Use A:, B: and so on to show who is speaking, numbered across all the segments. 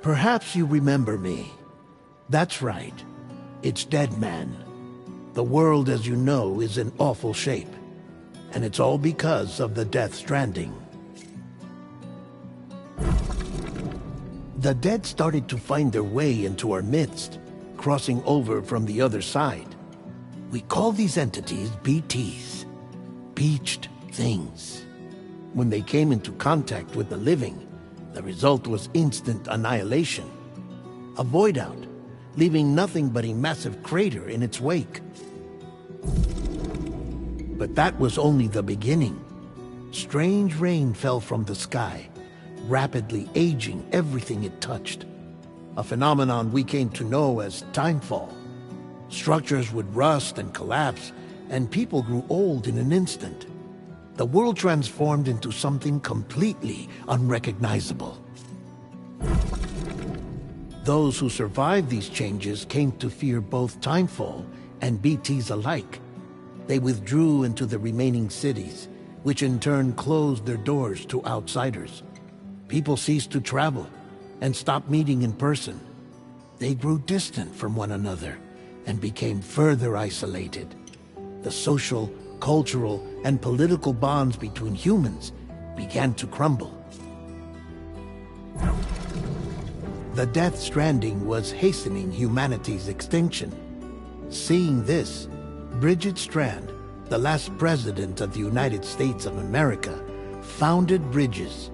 A: Perhaps you remember me. That's right. It's Dead Man. The world, as you know, is in awful shape. And it's all because of the Death Stranding. The dead started to find their way into our midst, crossing over from the other side. We call these entities BTs, Beached Things. When they came into contact with the living, the result was instant annihilation. A void out, leaving nothing but a massive crater in its wake. But that was only the beginning. Strange rain fell from the sky, rapidly aging everything it touched. A phenomenon we came to know as timefall. Structures would rust and collapse, and people grew old in an instant. The world transformed into something completely unrecognizable. Those who survived these changes came to fear both timefall and BTs alike. They withdrew into the remaining cities, which in turn closed their doors to outsiders. People ceased to travel and stopped meeting in person. They grew distant from one another and became further isolated. The social, cultural, and political bonds between humans began to crumble. The Death Stranding was hastening humanity's extinction. Seeing this, Bridget Strand, the last president of the United States of America, founded Bridges,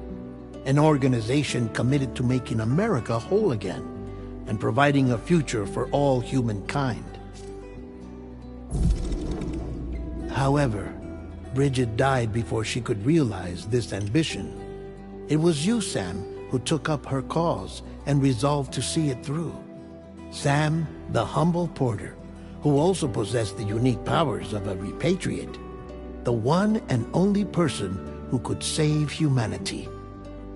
A: an organization committed to making America whole again and providing a future for all humankind. However, Bridget died before she could realize this ambition. It was you, Sam, who took up her cause and resolved to see it through. Sam, the humble porter, who also possessed the unique powers of a repatriate, the one and only person who could save humanity.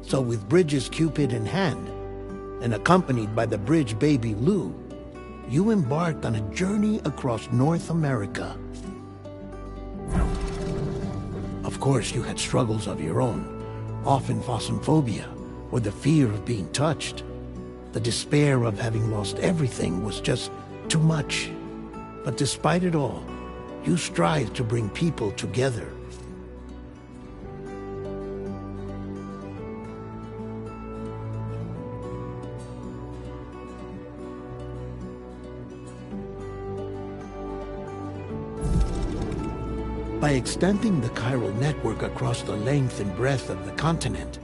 A: So with Bridges' Cupid in hand, and accompanied by the bridge baby Lou, you embarked on a journey across North America. Of course, you had struggles of your own, often phasmophobia, or the fear of being touched. The despair of having lost everything was just too much. But despite it all, you strive to bring people together. By extending the chiral network across the length and breadth of the continent,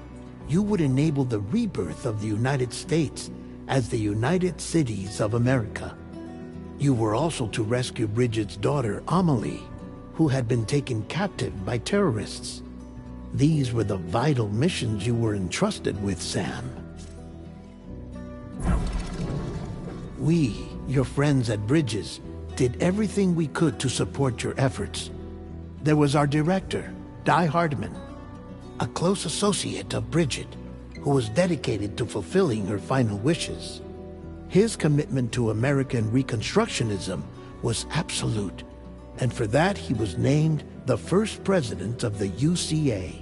A: you would enable the rebirth of the United States as the United Cities of America. You were also to rescue Bridget's daughter, Amelie, who had been taken captive by terrorists. These were the vital missions you were entrusted with, Sam. We, your friends at Bridges, did everything we could to support your efforts. There was our director, Di Hardman, a close associate of Bridget, who was dedicated to fulfilling her final wishes. His commitment to American Reconstructionism was absolute, and for that he was named the first president of the UCA.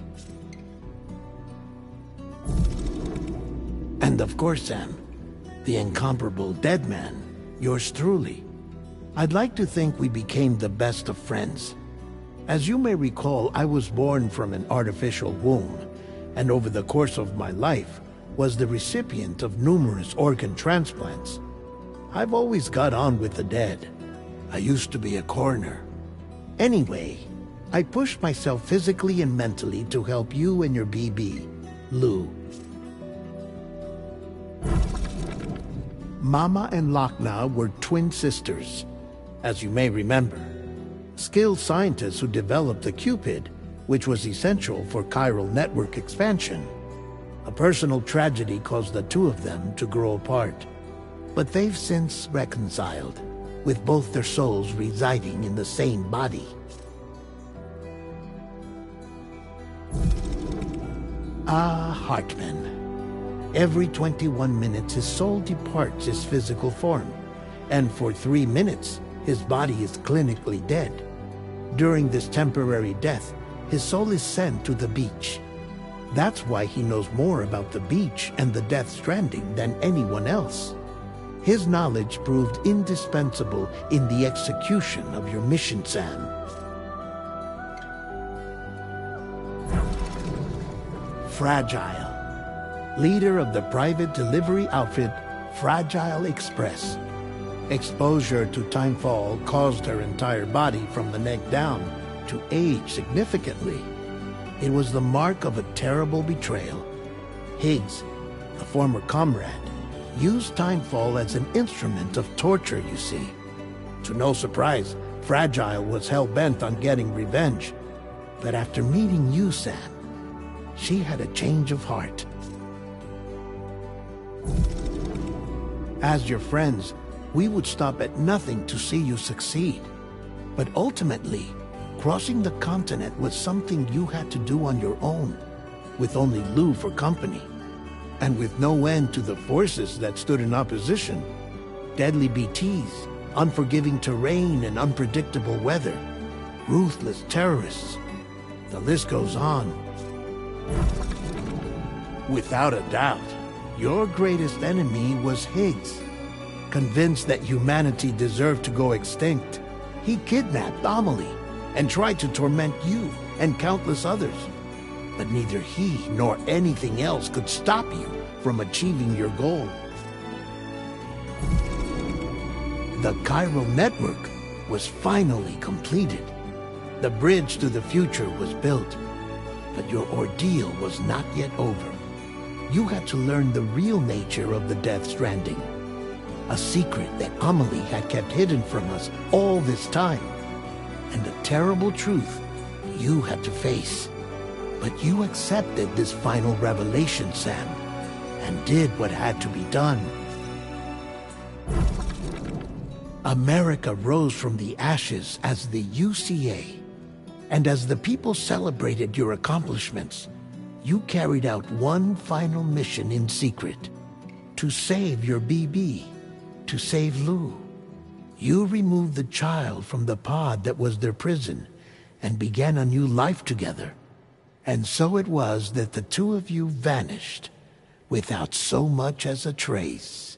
A: And of course, Sam, the incomparable Dead Man, yours truly. I'd like to think we became the best of friends. As you may recall, I was born from an artificial womb, and over the course of my life was the recipient of numerous organ transplants. I've always got on with the dead. I used to be a coroner. Anyway, I pushed myself physically and mentally to help you and your BB, Lou. Mama and Lochna were twin sisters, as you may remember. Skilled scientists who developed the Cupid, which was essential for chiral network expansion. A personal tragedy caused the two of them to grow apart. But they've since reconciled, with both their souls residing in the same body. Hartman. Every 21 minutes his soul departs his physical form, and for 3 minutes his body is clinically dead. During this temporary death, his soul is sent to the beach. That's why he knows more about the beach and the Death Stranding than anyone else. His knowledge proved indispensable in the execution of your mission, Sam. Fragile, leader of the private delivery outfit Fragile Express. Exposure to timefall caused her entire body from the neck down to age significantly. It was the mark of a terrible betrayal. Higgs, a former comrade, used timefall as an instrument of torture, you see. To no surprise, Fragile was hell-bent on getting revenge. But after meeting you, Sam, she had a change of heart. As your friends, we would stop at nothing to see you succeed. But ultimately, crossing the continent was something you had to do on your own, with only Lou for company. And with no end to the forces that stood in opposition. Deadly BTs, unforgiving terrain and unpredictable weather, ruthless terrorists. The list goes on. Without a doubt, your greatest enemy was Higgs. Convinced that humanity deserved to go extinct, he kidnapped Amelie and tried to torment you and countless others. But neither he nor anything else could stop you from achieving your goal. The chiral network was finally completed. The bridge to the future was built. But your ordeal was not yet over. You had to learn the real nature of the Death Stranding. A secret that Amelie had kept hidden from us all this time. And a terrible truth you had to face. But you accepted this final revelation, Sam, and did what had to be done. America rose from the ashes as the UCA. And as the people celebrated your accomplishments, you carried out one final mission in secret. To save your BB. To save Lou. You removed the child from the pod that was their prison and began a new life together. And so it was that the two of you vanished without so much as a trace.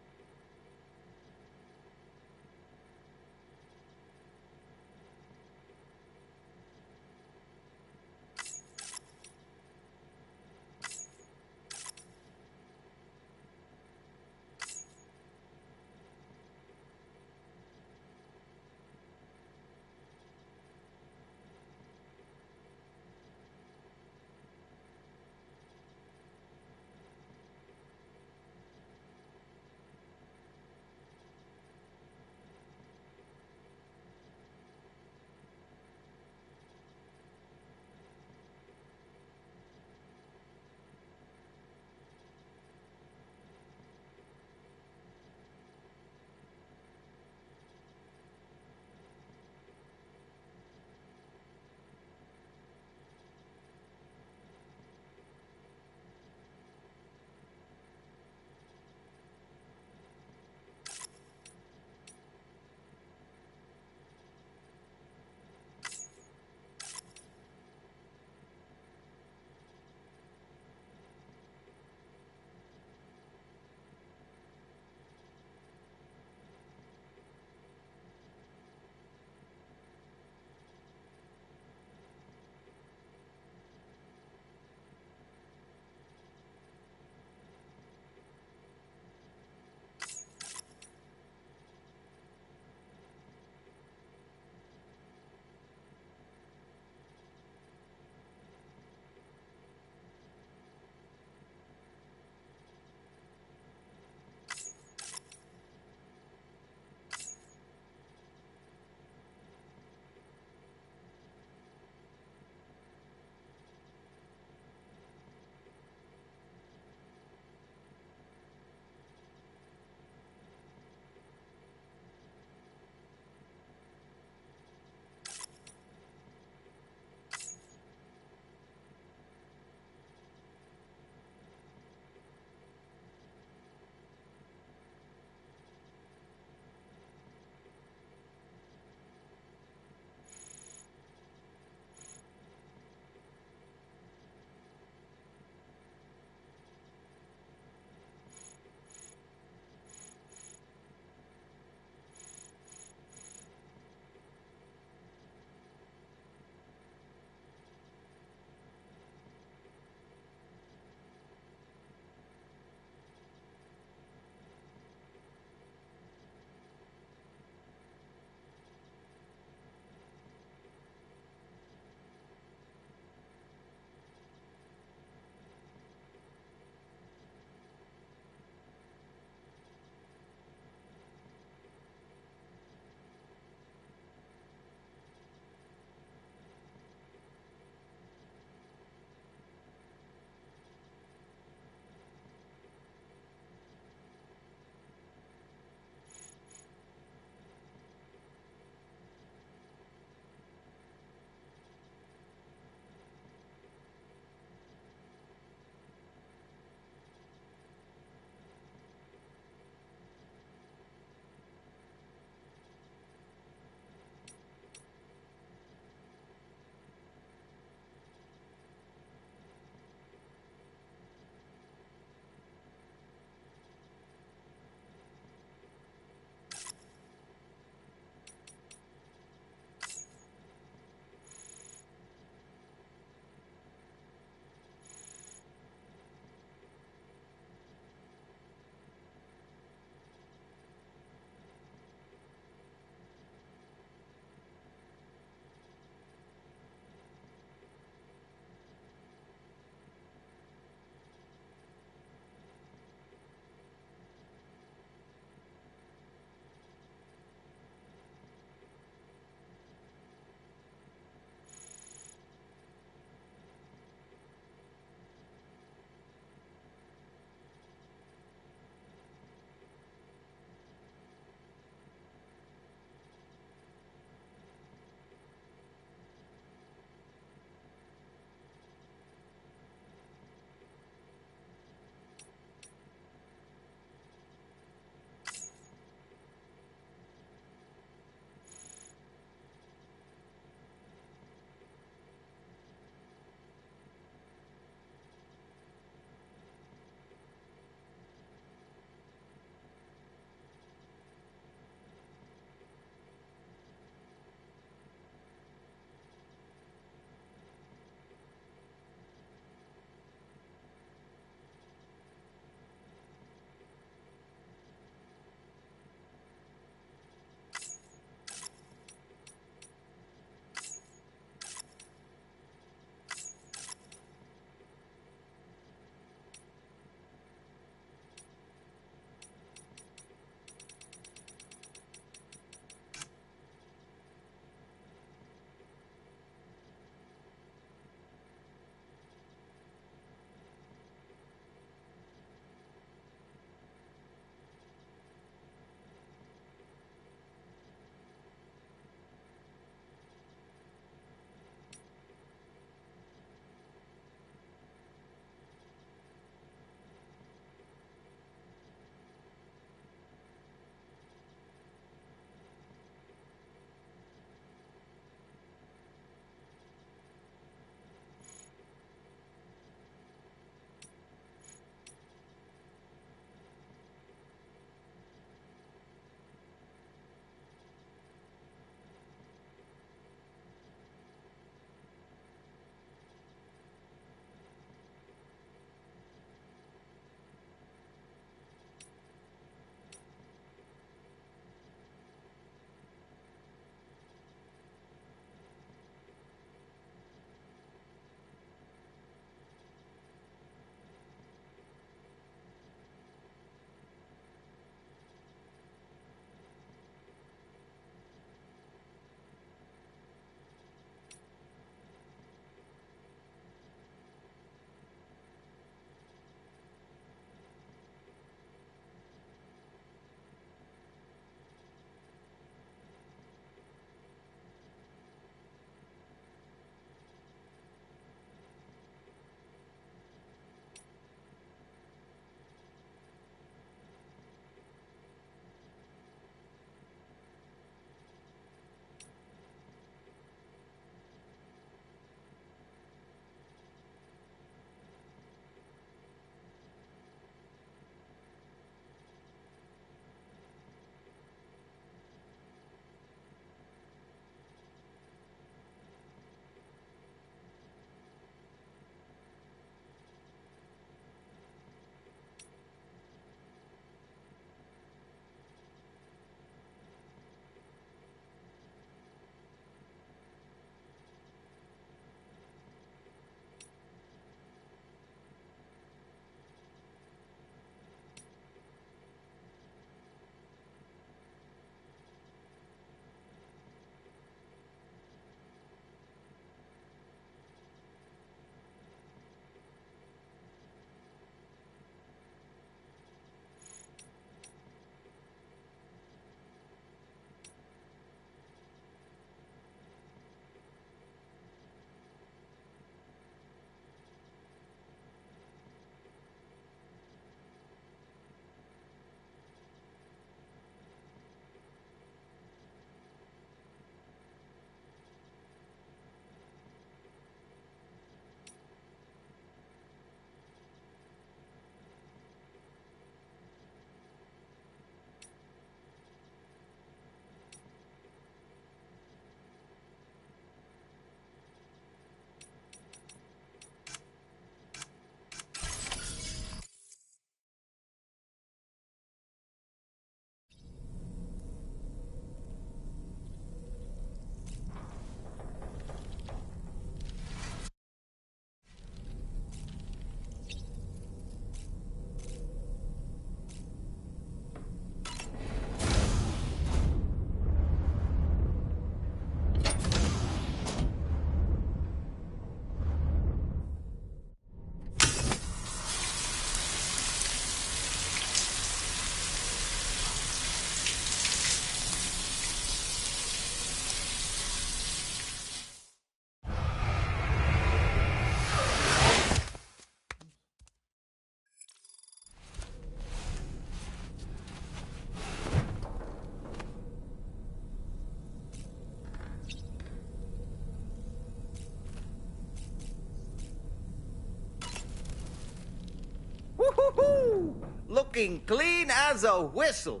B: looking clean as a whistle.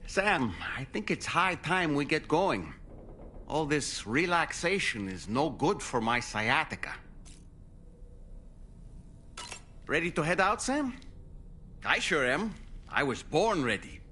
C: Sam, I think it's high time we get going. All this relaxation is no good for my sciatica. Ready to head out, Sam? I sure am. I was born ready.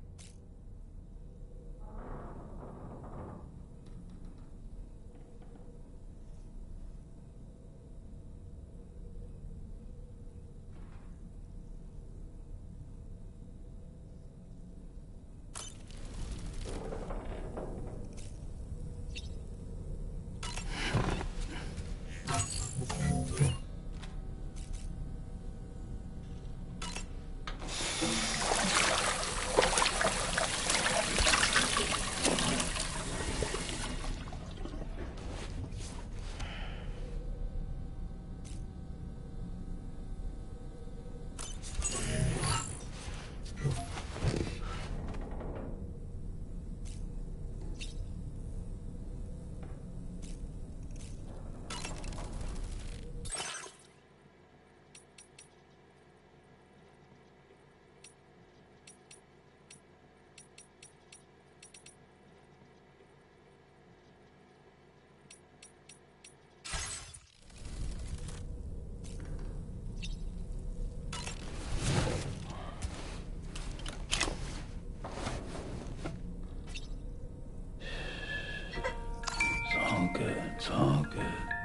A: It's all good. It's all good.